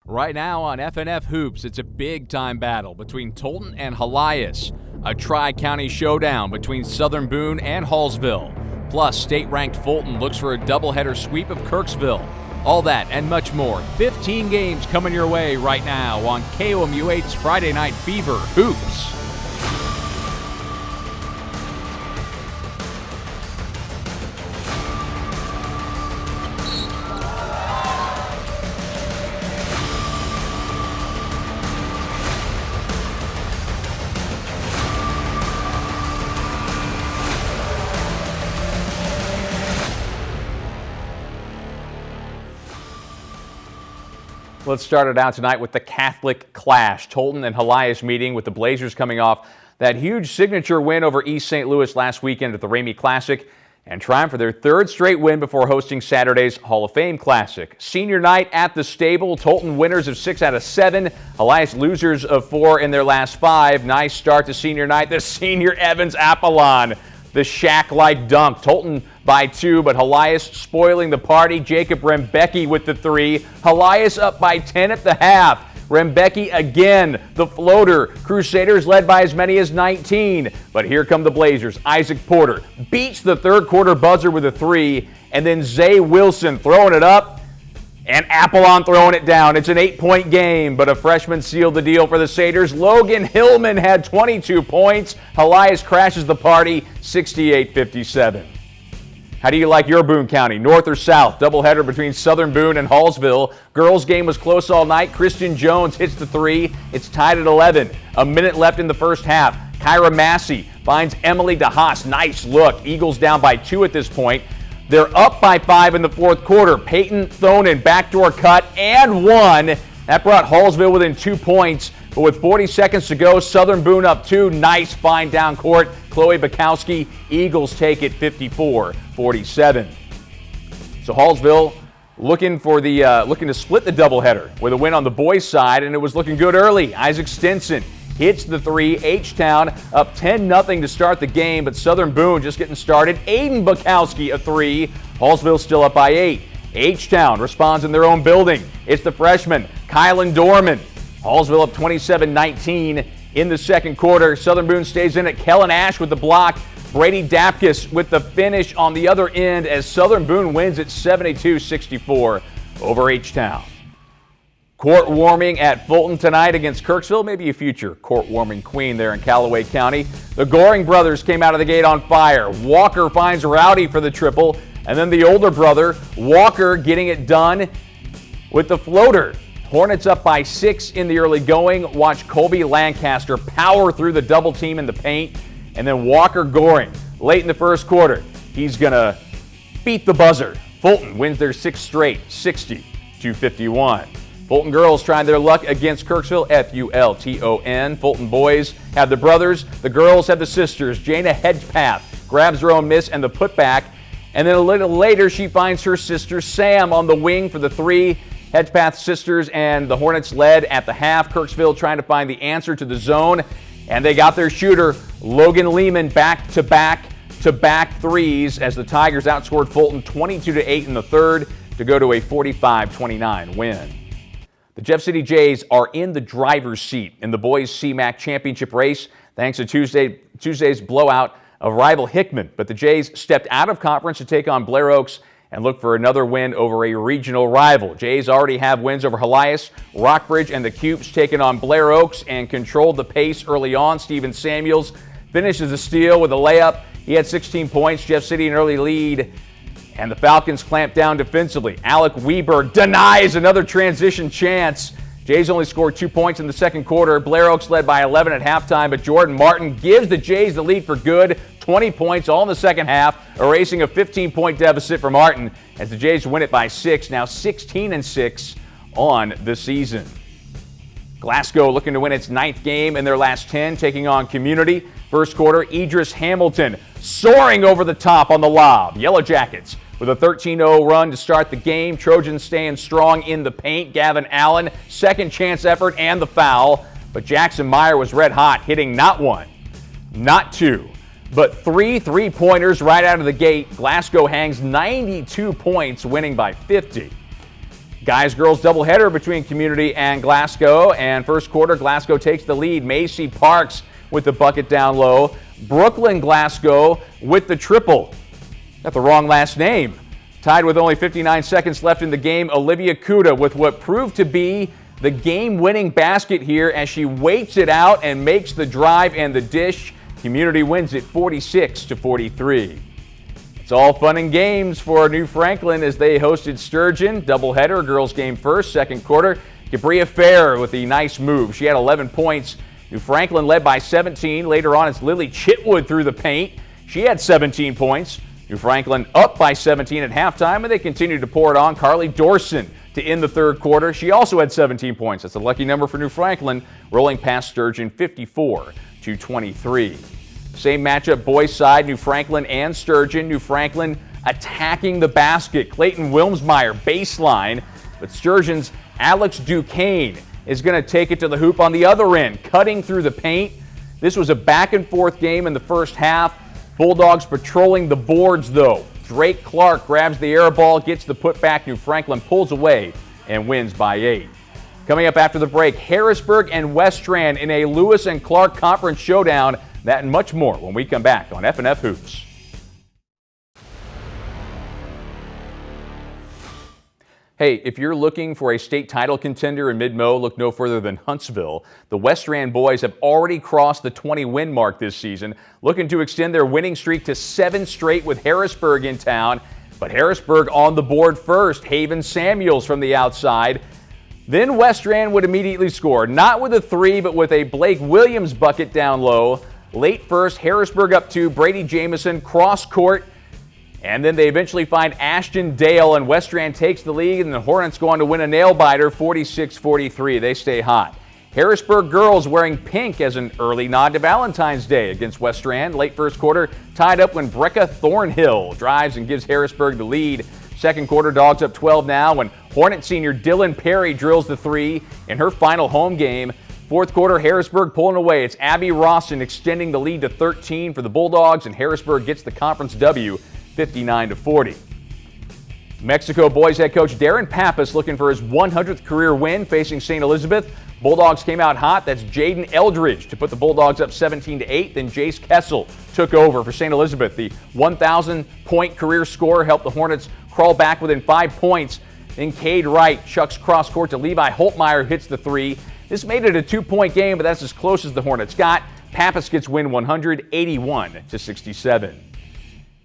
Right now on FNF Hoops, it's a big-time battle between Tolton and Helias, a tri-county showdown between Southern Boone and Hallsville. Plus, state-ranked Fulton looks for a doubleheader sweep of Kirksville. All that and much more. 15 games coming your way right now on KOMU8's Friday Night Fever Hoops. Let's start it out tonight with the Catholic Clash. Tolton and Helias meeting with the Blazers coming off that huge signature win over East St. Louis last weekend at the Ramey Classic and trying for their third straight win before hosting Saturday's Hall of Fame Classic. Senior night at the Stable. Tolton winners of 6 out of 7. Helias losers of 4 in their last 5. Nice start to senior night. The senior Evans Apollon. The Shaq-like dunk. Tolton by 2, but Helias spoiling the party. Jacob Rembecki with the 3. Helias up by 10 at the half. Rembecki again, the floater. Crusaders led by as many as 19. But here come the Blazers. Isaac Porter beats the third quarter buzzer with a 3. And then Zay Wilson throwing it up. And Apollon throwing it down. It's an 8-point game, but a freshman sealed the deal for the Satyrs. Logan Hillman had 22 points. Helias crashes the party, 68-57. How do you like your Boone County? North or south? Doubleheader between Southern Boone and Hallsville. Girls game was close all night. Christian Jones hits the 3. It's tied at 11. A minute left in the first half. Kyra Massey finds Emily DeHaas. Nice look. Eagles down by 2 at this point. They're up by 5 in the fourth quarter. Peyton Thonen backdoor cut and 1. That brought Hallsville within 2 points. But with 40 seconds to go, Southern Boone up 2. Nice find down court. Chloe Bukowski. Eagles take it 54-47. So Hallsville looking to split the doubleheader with a win on the boys' side, and it was looking good early. Isaac Stinson hits the 3. H-Town up 10-0 to start the game, but Southern Boone just getting started. Aiden Bukowski a 3. Hallsville still up by 8. H-Town responds in their own building. It's the freshman, Kylan Dorman. Hallsville up 27-19 in the second quarter. Southern Boone stays in it. Kellen Ash with the block. Brady Dapkus with the finish on the other end as Southern Boone wins at 72-64 over H-Town. Court warming at Fulton tonight against Kirksville. Maybe a future court warming queen there in Callaway County. The Goring brothers came out of the gate on fire. Walker finds Rowdy for the triple. And then the older brother, Walker, getting it done with the floater. Hornets up by 6 in the early going. Watch Colby Lancaster power through the double team in the paint. And then Walker Goring, late in the first quarter, he's going to beat the buzzer. Fulton wins their 6th straight, 60-51. Fulton girls trying their luck against Kirksville, Fulton. Fulton boys have the brothers. The girls have the sisters. Jana Hedgepath grabs her own miss and the putback. And then a little later, she finds her sister Sam on the wing for the 3. Hedgepath sisters and the Hornets led at the half. Kirksville trying to find the answer to the zone. And they got their shooter, Logan Lehman, back-to-back 3s as the Tigers outscored Fulton 22-8 in the third to go to a 45-29 win. The Jeff City Jays are in the driver's seat in the boys' CMAC championship race thanks to Tuesday's blowout of rival Hickman. But the Jays stepped out of conference to take on Blair Oaks and look for another win over a regional rival. Jays already have wins over Helias, Rockbridge, and the Cupes taking on Blair Oaks and controlled the pace early on. Steven Samuels finishes the steal with a layup. He had 16 points. Jeff City an early lead. And the Falcons clamp down defensively. Alec Weber denies another transition chance. Jays only scored 2 points in the second quarter. Blair Oaks led by 11 at halftime, but Jordan Martin gives the Jays the lead for good. 20 points all in the second half, erasing a 15-point deficit for Martin as the Jays win it by 6, now 16-6 on the season. Glasgow looking to win its 9th game in their last 10, taking on Community. First quarter, Idris Hamilton soaring over the top on the lob. Yellow Jackets with a 13-0 run to start the game. Trojans staying strong in the paint. Gavin Allen, second chance effort and the foul. But Jackson Meyer was red hot, hitting not 1, not 2, but 3 3-pointers right out of the gate. Glasgow hangs 92 points, winning by 50. Guys-girls doubleheader between Community and Glasgow, and first quarter, Glasgow takes the lead. Macy Parks with the bucket down low. Brooklyn Glasgow with the triple. Got the wrong last name. Tied with only 59 seconds left in the game, Olivia Kuda with what proved to be the game-winning basket here as she waits it out and makes the drive and the dish. Community wins it 46-43. It's all fun and games for New Franklin as they hosted Sturgeon. Doubleheader, girls game first, second quarter. Gabria Fair with the nice move. She had 11 points. New Franklin led by 17. Later on, it's Lily Chitwood through the paint. She had 17 points. New Franklin up by 17 at halftime, and they continued to pour it on. Carly Dorson to end the third quarter. She also had 17 points. That's a lucky number for New Franklin, rolling past Sturgeon 54-23. Same matchup, boys side, New Franklin and Sturgeon. New Franklin attacking the basket. Clayton Wilmsmeyer baseline, but Sturgeon's Alex Duquesne is going to take it to the hoop on the other end, cutting through the paint. This was a back-and-forth game in the first half. Bulldogs patrolling the boards, though. Drake Clark grabs the air ball, gets the putback. New Franklin pulls away and wins by 8. Coming up after the break, Harrisburg and West Strand in a Lewis and Clark Conference showdown. That and much more when we come back on FNF Hoops. Hey, if you're looking for a state title contender in Mid-Mo, look no further than Huntsville. The West Strand boys have already crossed the 20-win mark this season, looking to extend their winning streak to 7 straight with Harrisburg in town. But Harrisburg on the board first. Haven Samuels from the outside. Then West Strand would immediately score, not with a 3, but with a Blake Williams bucket down low. Late first, Harrisburg up 2, Brady Jamison cross court, and then they eventually find Ashton Dale, and West Strand takes the lead, and the Hornets go on to win a nail-biter 46-43. They stay hot. Harrisburg girls wearing pink as an early nod to Valentine's Day against West Strand. Late first quarter, tied up when Brecca Thornhill drives and gives Harrisburg the lead. Second quarter, Dogs up 12 now when Hornet senior Dylan Perry drills the 3 in her final home game. Fourth quarter, Harrisburg pulling away. It's Abby Rawson extending the lead to 13 for the Bulldogs, and Harrisburg gets the conference W 59-40. Mexico boys head coach Darren Pappas looking for his 100th career win facing St. Elizabeth. Bulldogs came out hot. That's Jaden Eldridge to put the Bulldogs up 17-8. Then Jace Kessel took over for St. Elizabeth. The 1,000-point career scorer helped the Hornets crawl back within 5 points. Then Cade Wright chucks cross court to Levi Holtmeyer, hits the 3. This made it a 2-point game, but that's as close as the Hornets got. Pappas gets win 181-67.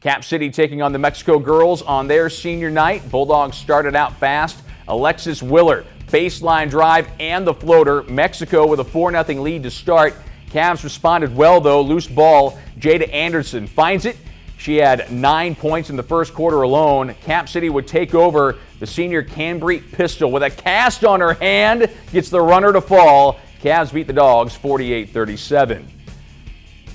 Cap City taking on the Mexico girls on their senior night. Bulldogs started out fast. Alexis Willard, baseline drive and the floater. Mexico with a 4-0 lead to start. Cavs responded well, though. Loose ball. Jada Anderson finds it. She had 9 points in the first quarter alone. Cap City would take over. The senior Canbreet Pistol with a cast on her hand gets the runner to fall. Cavs beat the Dogs 48-37.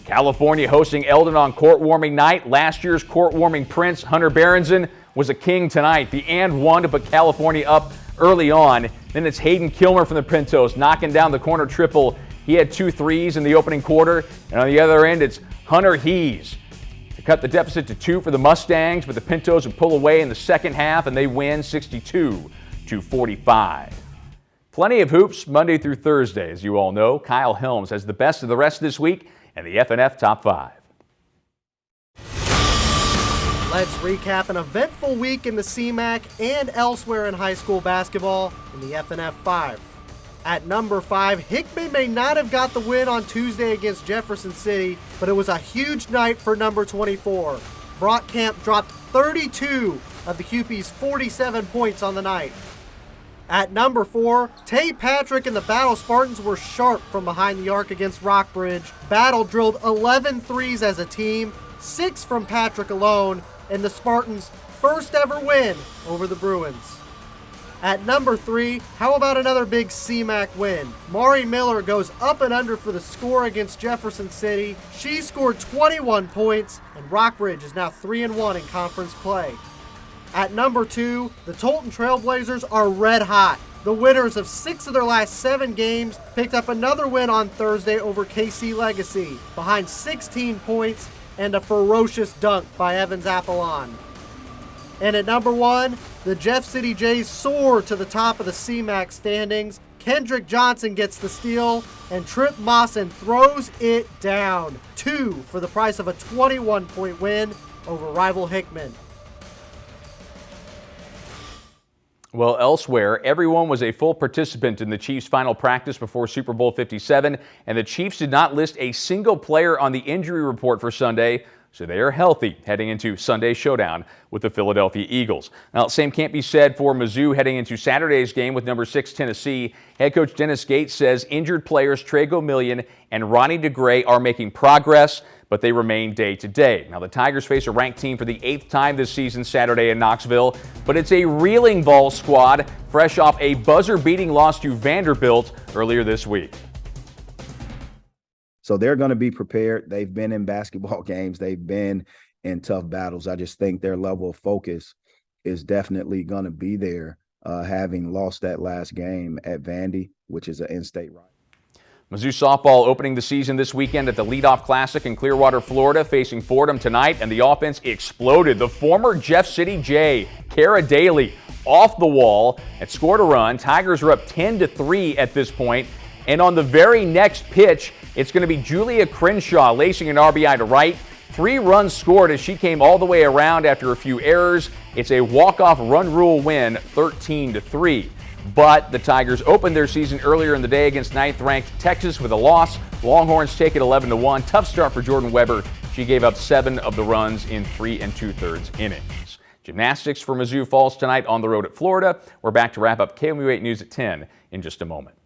California hosting Eldon on court warming night. Last year's court warming prince, Hunter Berenson, was a king tonight. The and one to put California up early on. Then it's Hayden Kilmer from the Pintos knocking down the corner triple. He had 2 threes in the opening quarter. And on the other end, it's Hunter Hees to cut the deficit to 2 for the Mustangs, but the Pintos would pull away in the second half and they win 62-45. Plenty of hoops Monday through Thursday, as you all know. Kyle Helms has the best of the rest of this week and the FNF Top 5. Let's recap an eventful week in the CMAC and elsewhere in high school basketball in the FNF 5. At number 5, Hickman may not have got the win on Tuesday against Jefferson City, but it was a huge night for number 24. Brock Camp dropped 32 of the Huepies' 47 points on the night. At number 4, Tay Patrick and the Battle Spartans were sharp from behind the arc against Rockbridge. Battle drilled 11 threes as a team, 6 from Patrick alone, and the Spartans' first ever win over the Bruins. At number 3, how about another big CMAC win? Mari Miller goes up and under for the score against Jefferson City. She scored 21 points, and Rockbridge is now 3-1 in conference play. At number 2, the Tolton Trailblazers are red hot. The winners of 6 of their last 7 games picked up another win on Thursday over KC Legacy, behind 16 points and a ferocious dunk by Evans Apollon. And at number 1, the Jeff City Jays soar to the top of the CMAC standings. Kendrick Johnson gets the steal, and Trip Mawson throws it down. 2 for the price of a 21-point win over rival Hickman. Well, elsewhere, everyone was a full participant in the Chiefs' final practice before Super Bowl 57, and the Chiefs did not list a single player on the injury report for Sunday, so they are healthy heading into Sunday's showdown with the Philadelphia Eagles. Now, same can't be said for Mizzou heading into Saturday's game with number 6 Tennessee. Head coach Dennis Gates says injured players Trey Gomillion and Ronnie DeGray are making progress, but they remain day to day. Now, the Tigers face a ranked team for the 8th time this season Saturday in Knoxville, but it's a reeling ball squad fresh off a buzzer-beating loss to Vanderbilt earlier this week. So they're going to be prepared. They've been in basketball games. They've been in tough battles. I just think their level of focus is definitely going to be there, having lost that last game at Vandy, which is an in-state rival. Mizzou softball opening the season this weekend at the Leadoff Classic in Clearwater, Florida, facing Fordham tonight, and the offense exploded. The former Jeff City Jay, Kara Daly, off the wall and scored a run. Tigers are up 10-3 at this point, and on the very next pitch, it's going to be Julia Crenshaw lacing an RBI to right. 3 runs scored as she came all the way around after a few errors. It's a walk-off run rule win, 13-3. But the Tigers opened their season earlier in the day against 9th-ranked Texas with a loss. Longhorns take it 11-1. Tough start for Jordan Weber. She gave up 7 of the runs in 3 2/3 innings. Gymnastics for Mizzou falls tonight on the road at Florida. We're back to wrap up KMU8 News at 10 in just a moment.